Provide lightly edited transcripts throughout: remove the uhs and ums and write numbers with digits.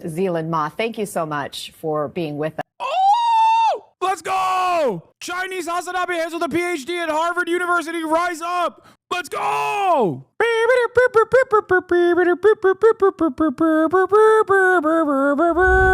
Zealand Ma, thank you so much for being with us. Oh, let's go! Chinese HasanAbi has with a PhD at Harvard University. Rise up! Let's go!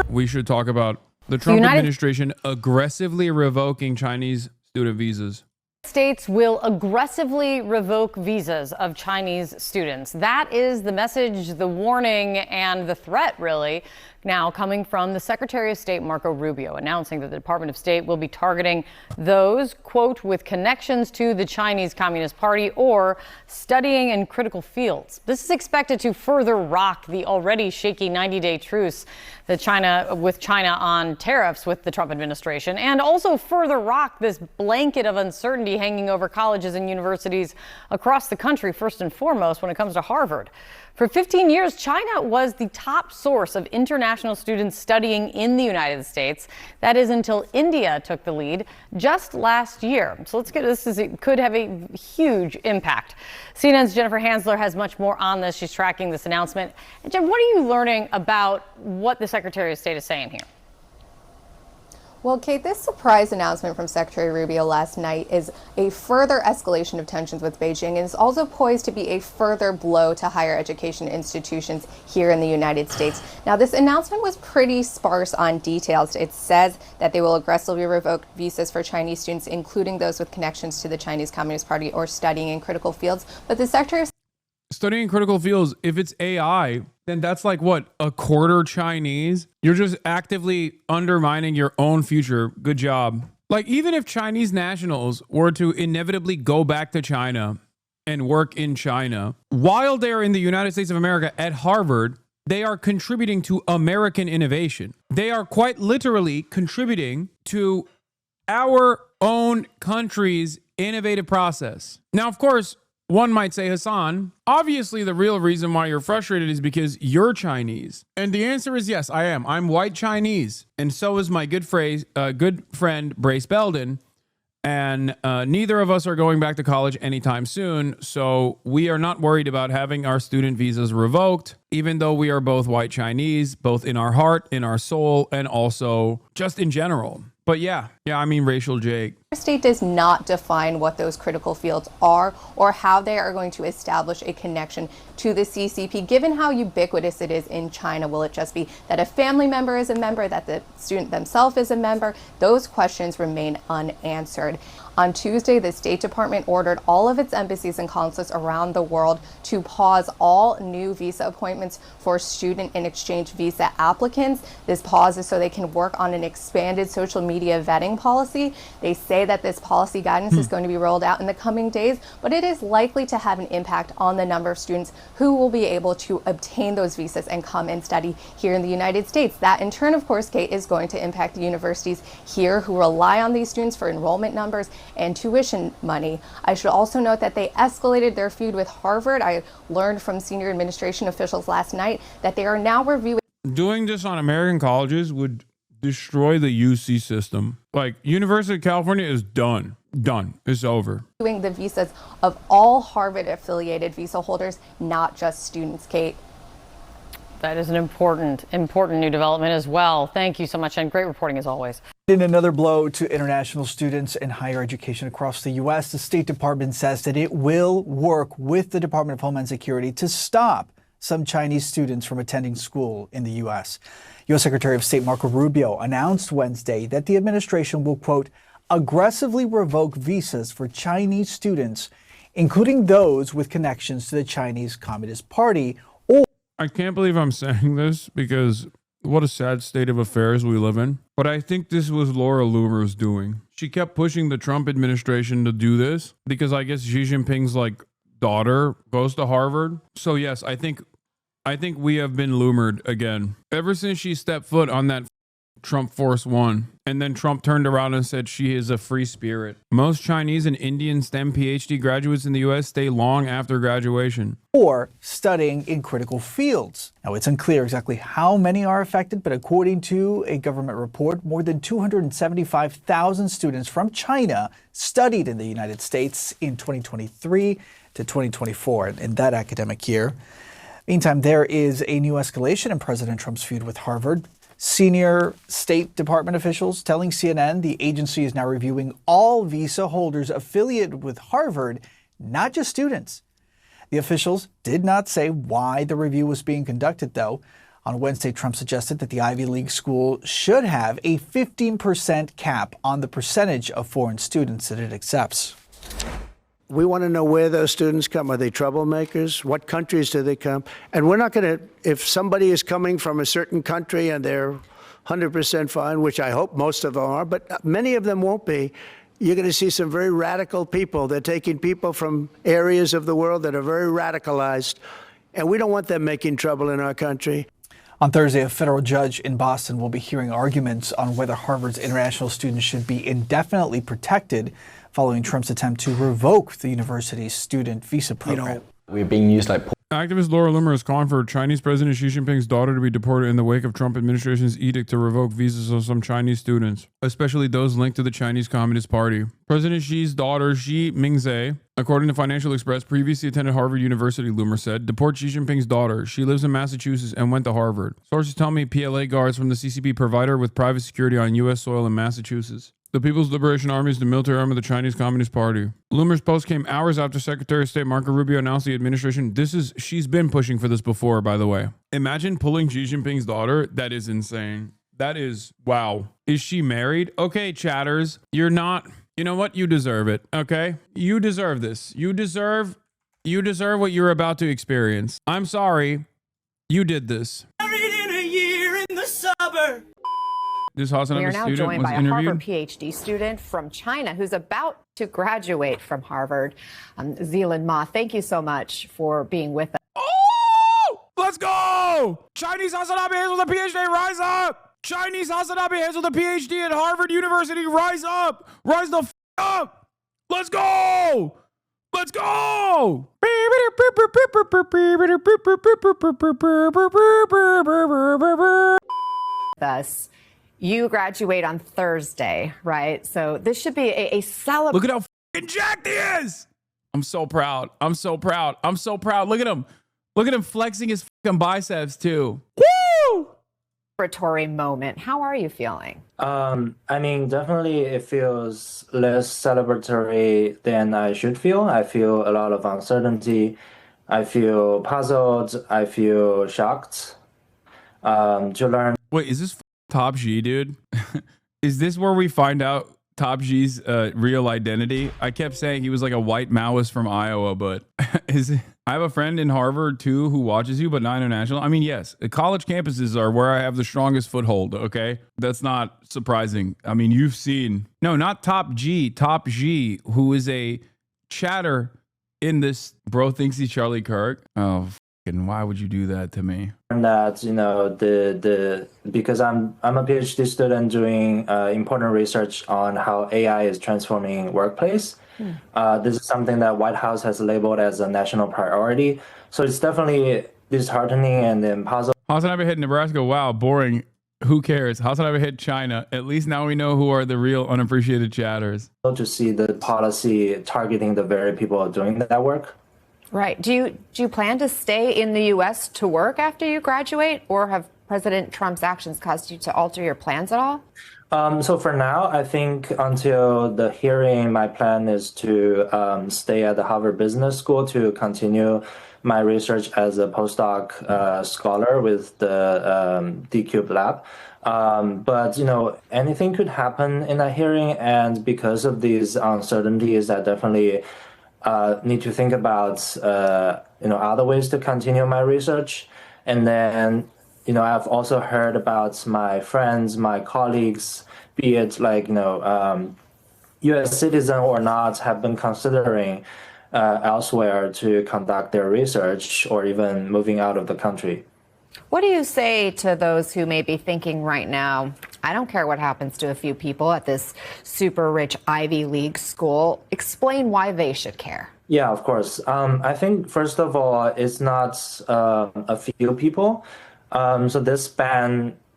We should talk about the Trump administration aggressively revoking Chinese student visas. States will aggressively revoke visas of Chinese students. That is the message, the warning, and the threat, really, now coming from the Secretary of State, Marco Rubio, announcing that the Department of State will be targeting those, quote, with connections to the Chinese Communist Party or studying in critical fields. This is expected to further rock the already shaky 90-day truce with China on tariffs with the Trump administration, and also further rock this blanket of uncertainty hanging over colleges and universities across the country, first and foremost when it comes to Harvard. For 15 years, China was the top source of international students studying in the United States. That is until India took the lead just last year. So let's get this. It could have a huge impact. CNN's Jennifer Hansler has much more on this. She's tracking this announcement. And Jen, what are you learning about what the Secretary of State is saying here? Well, Kate, this surprise announcement from Secretary Rubio last night is a further escalation of tensions with Beijing and is also poised to be a further blow to higher education institutions here in the United States. Now, this announcement was pretty sparse on details. It says that they will aggressively revoke visas for Chinese students, including those with connections to the Chinese Communist Party or studying in critical fields. But the Secretary of Studying in critical fields, if it's AI, then that's like what, a quarter Chinese? You're just actively undermining your own future. Good job. Like, even if Chinese nationals were to inevitably go back to China and work in China, while they're in the United States of America at Harvard, they are contributing to American innovation. They are quite literally contributing to our own country's innovative process. Now, of course, one might say, Hasan, obviously the real reason why you're frustrated is because you're Chinese. And the answer is yes, I am. I'm white Chinese. And so is my good friend, Brace Belden. And neither of us are going back to college anytime soon. So we are not worried about having our student visas revoked, even though we are both white Chinese, both in our heart, in our soul, and also just in general. But yeah, I mean, racial Jake. The state does not define what those critical fields are or how they are going to establish a connection to the CCP. Given how ubiquitous it is in China, will it just be that a family member is a member, that the student themselves is a member? Those questions remain unanswered. On Tuesday, the State Department ordered all of its embassies and consulates around the world to pause all new visa appointments for student and exchange visa applicants. This pause is so they can work on an expanded social media vetting policy. They say that this policy guidance is going to be rolled out in the coming days, but it is likely to have an impact on the number of students who will be able to obtain those visas and come and study here in the United States. That in turn, of course, Kate, is going to impact the universities here who rely on these students for enrollment numbers and tuition money. I should also note that they escalated their feud with Harvard. I learned from senior administration officials last night that they are now reviewing. Doing this on American colleges would destroy the UC system. Like, University of California is done. It's over. Doing the visas of all Harvard affiliated visa holders, not just students, Kate. That is an important new development as well. Thank you so much, and great reporting as always. In another blow to international students in higher education across the U.S., the State Department says that it will work with the Department of Homeland Security to stop some Chinese students from attending school in the U.S. U.S. Secretary of State Marco Rubio announced Wednesday that the administration will, quote, aggressively revoke visas for Chinese students, including those with connections to the Chinese Communist Party. I can't believe I'm saying this because what a sad state of affairs we live in. But I think this was Laura Loomer's doing. She kept pushing the Trump administration to do this because I guess Xi Jinping's daughter goes to Harvard. So yes, I think we have been Loomered again. Ever since she stepped foot on that Trump Force One, and then Trump turned around and said she is a free spirit. Most Chinese and Indian STEM PhD graduates in the U.S. stay long after graduation. Or studying in critical fields. Now, it's unclear exactly how many are affected, but according to a government report, more than 275,000 students from China studied in the United States in 2023 to 2024 in that academic year. Meantime, there is a new escalation in President Trump's feud with Harvard. Senior State Department officials telling CNN the agency is now reviewing all visa holders affiliated with Harvard, not just students. The officials did not say why the review was being conducted, though. On Wednesday, Trump suggested that the Ivy League school should have a 15% cap on the percentage of foreign students that it accepts. We want to know where those students come. Are they troublemakers? What countries do they come? And we're not going to, if somebody is coming from a certain country and they're 100% fine, which I hope most of them are, but many of them won't be, you're going to see some very radical people. They're taking people from areas of the world that are very radicalized, and we don't want them making trouble in our country. On Thursday, a federal judge in Boston will be hearing arguments on whether Harvard's international students should be indefinitely protected following Trump's attempt to revoke the university's student visa program. We're being used like... Activist Laura Loomer is calling for Chinese President Xi Jinping's daughter to be deported in the wake of Trump administration's edict to revoke visas of some Chinese students, especially those linked to the Chinese Communist Party. President Xi's daughter, Xi Mingzhe, according to Financial Express, previously attended Harvard University, Loomer said. Deport Xi Jinping's daughter. She lives in Massachusetts and went to Harvard. Sources tell me PLA guards from the CCP provide her with private security on U.S. soil in Massachusetts. The People's Liberation Army is the military arm of the Chinese Communist Party. Loomer's post came hours after Secretary of State Marco Rubio announced the administration. She's been pushing for this before, by the way. Imagine pulling Xi Jinping's daughter. That is insane. That is, wow. Is she married? Okay, chatters. You're not. You know what? You deserve it, okay? You deserve this. You deserve what you're about to experience. I'm sorry. You did this. Married in a year in the suburb. This HasanAbi We are now student joined was by a interviewed. Harvard PhD student from China who's about to graduate from Harvard. Zealand Ma, thank you so much for being with us. Oh! Let's go! Chinese HasanAbi hands with a PhD, rise up! Chinese HasanAbi hands with a PhD at Harvard University, rise up! Rise the f up! Let's go! Let's go! Us. You graduate on Thursday, right? So this should be a celebration. Look at how fucking jacked he is! I'm so proud. I'm so proud. I'm so proud. Look at him. Look at him flexing his fucking biceps too. Woo! Celebratory moment. How are you feeling? I mean, definitely it feels less celebratory than I should feel. I feel a lot of uncertainty. I feel puzzled. I feel shocked to learn. Wait, is this Top G, dude? Is this where we find out Top G's real identity? I kept saying he was like a white Maoist from Iowa, but I have a friend in Harvard too who watches you, but not international. I mean, yes, college campuses are where I have the strongest foothold, okay? That's not surprising. I mean, you've seen, no, not Top G, Top G, who is a chatter in this, bro thinks he's Charlie Kirk. Oh, and why would you do that to me? That, you know, because I'm a PhD student doing important research on how AI is transforming workplace. This is something that White House has labeled as a national priority. So it's definitely disheartening and impossible. HasanAbi hit Nebraska. Wow, boring. Who cares? HasanAbi hit China. At least now we know who are the real unappreciated chatters. To see the policy targeting the very people doing that work. Right. Do you plan to stay in the U.S. to work after you graduate, or have President Trump's actions caused you to alter your plans at all? So for now, I think until the hearing, my plan is to stay at the Harvard Business School to continue my research as a postdoc scholar with the D-Cube lab. But, you know, anything could happen in a hearing. And because of these uncertainties, I definitely need to think about, other ways to continue my research. And then, you know, I've also heard about my friends, my colleagues, be it like, U.S. citizen or not, have been considering elsewhere to conduct their research or even moving out of the country. What do you say to those who may be thinking right now, I don't care what happens to a few people at this super rich Ivy League school. Explain why they should care. Yeah, of course. I think, first of all, it's not a few people. So this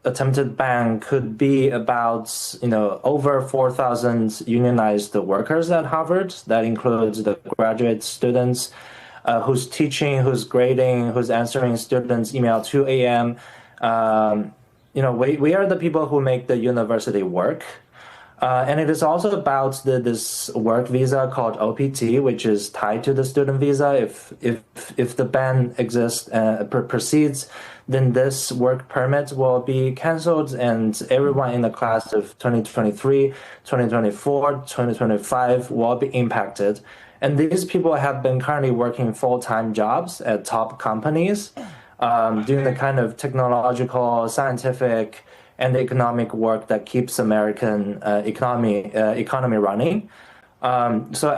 attempted ban could be about, over 4,000 unionized workers at Harvard. That includes the graduate students, who's teaching, who's grading, who's answering students' email 2 a.m. We are the people who make the university work. And it is also about this work visa called OPT, which is tied to the student visa. If the ban exists proceeds, then this work permit will be canceled, and everyone in the class of 2023, 2024, 2025 will be impacted. And these people have been currently working full-time jobs at top companies, doing the kind of technological, scientific, and economic work that keeps American economy running. So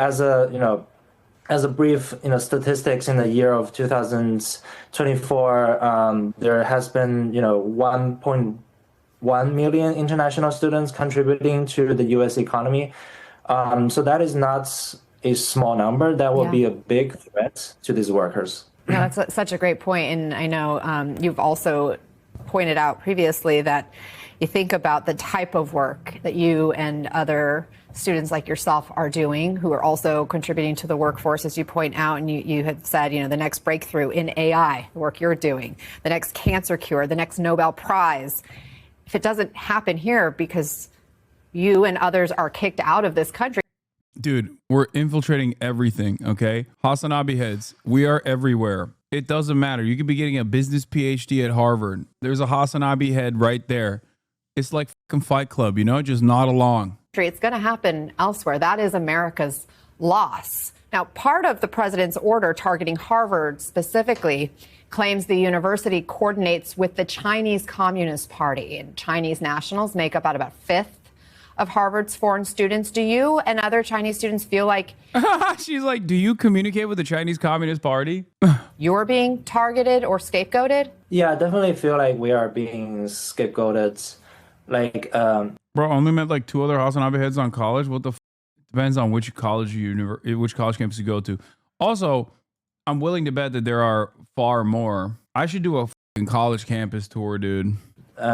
as a brief statistics, in the year of 2024, there has been 1.1 million international students contributing to the U.S. economy. So that is not a small number. That will be a big threat to these workers. No, that's such a great point. And I know you've also pointed out previously that you think about the type of work that you and other students like yourself are doing, who are also contributing to the workforce, as you point out. And you had said, the next breakthrough in AI, the work you're doing, the next cancer cure, the next Nobel Prize. If it doesn't happen here because you and others are kicked out of this country. Dude, we're infiltrating everything, okay? HasanAbi heads, we are everywhere. It doesn't matter. You could be getting a business PhD at Harvard. There's a HasanAbi head right there. It's like fucking Fight Club, just nod along. It's going to happen elsewhere. That is America's loss. Now, part of the president's order targeting Harvard specifically claims the university coordinates with the Chinese Communist Party, and Chinese nationals make up about a fifth of Harvard's foreign students. Do you and other Chinese students feel like she's like, do you communicate with the Chinese Communist Party? You're being targeted or scapegoated? Yeah, I definitely feel like we are being scapegoated. Bro, I only met like 2 other HasanAbi heads on college. What the depends on which college campus you go to. Also, I'm willing to bet that there are far more. I should do a college campus tour, dude. We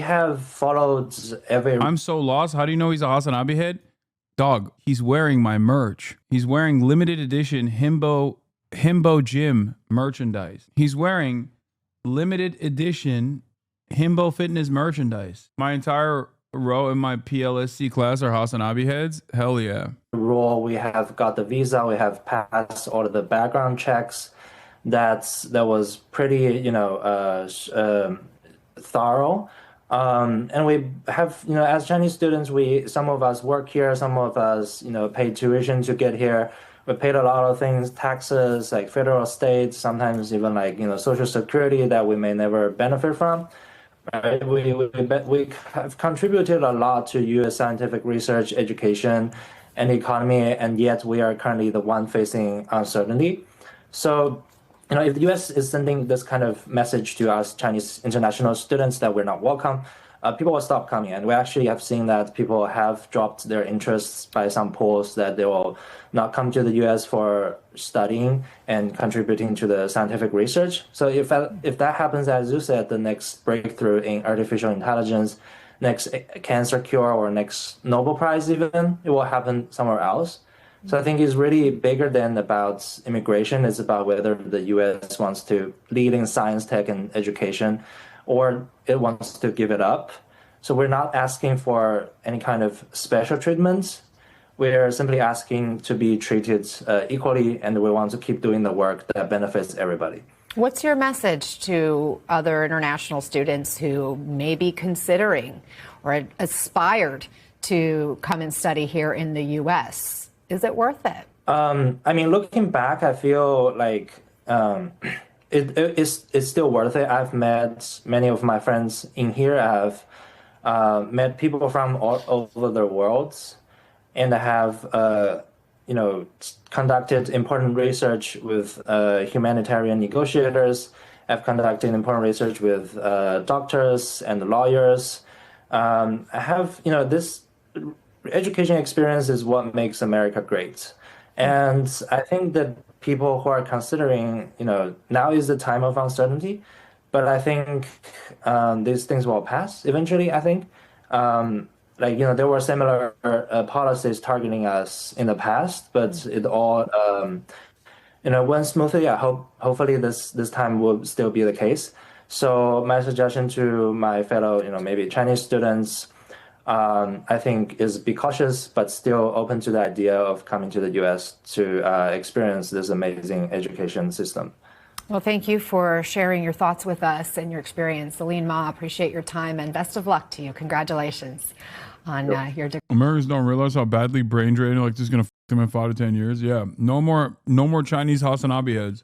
have followed every. I'm so lost. How do you know he's a HasanAbi head? Dog, he's wearing my merch. He's wearing limited edition Himbo Gym merchandise. He's wearing limited edition Himbo Fitness merchandise. My entire row in my PLSC class are HasanAbi heads. Hell yeah. Rule, we have got the visa. We have passed all of the background checks. That was pretty, thorough. And we have, as Chinese students, some of us work here, some of us, pay tuition to get here. We paid a lot of things, taxes, like federal, state, sometimes even like, Social Security that we may never benefit from. Right? We have contributed a lot to U.S. scientific research, education, and economy, and yet we are currently the one facing uncertainty. So, if the U.S. is sending this kind of message to us Chinese international students that we're not welcome, people will stop coming. And we actually have seen that people have dropped their interests by some polls that they will not come to the U.S. for studying and contributing to the scientific research. So if that happens, as you said, the next breakthrough in artificial intelligence, next cancer cure, or next Nobel Prize even, it will happen somewhere else. So I think it's really bigger than about immigration. It's about whether the U.S. wants to lead in science, tech, and education, or it wants to give it up. So we're not asking for any kind of special treatment. We're simply asking to be treated equally, and we want to keep doing the work that benefits everybody. What's your message to other international students who may be considering or aspired to come and study here in the U.S.? Is it worth it? Looking back, I feel like it's still worth it. I've met many of my friends in here. I've met people from all over the world, and I have conducted important research with humanitarian negotiators. I've conducted important research with doctors and lawyers. I have, this education experience is what makes America great. And I think that people who are considering, now is the time of uncertainty, but I think these things will pass eventually, I think. like, there were similar policies targeting us in the past, but it all, went smoothly. Hopefully this time will still be the case. So my suggestion to my fellow, maybe Chinese students, I think is be cautious, but still open to the idea of coming to the U.S. to experience this amazing education system. Well, thank you for sharing your thoughts with us and your experience. Celine Ma, appreciate your time and best of luck to you. Congratulations on your degree. Americans don't realize how badly brain drained like this is gonna f them in 5 to 10 years. Yeah, no more Chinese HasanAbi heads.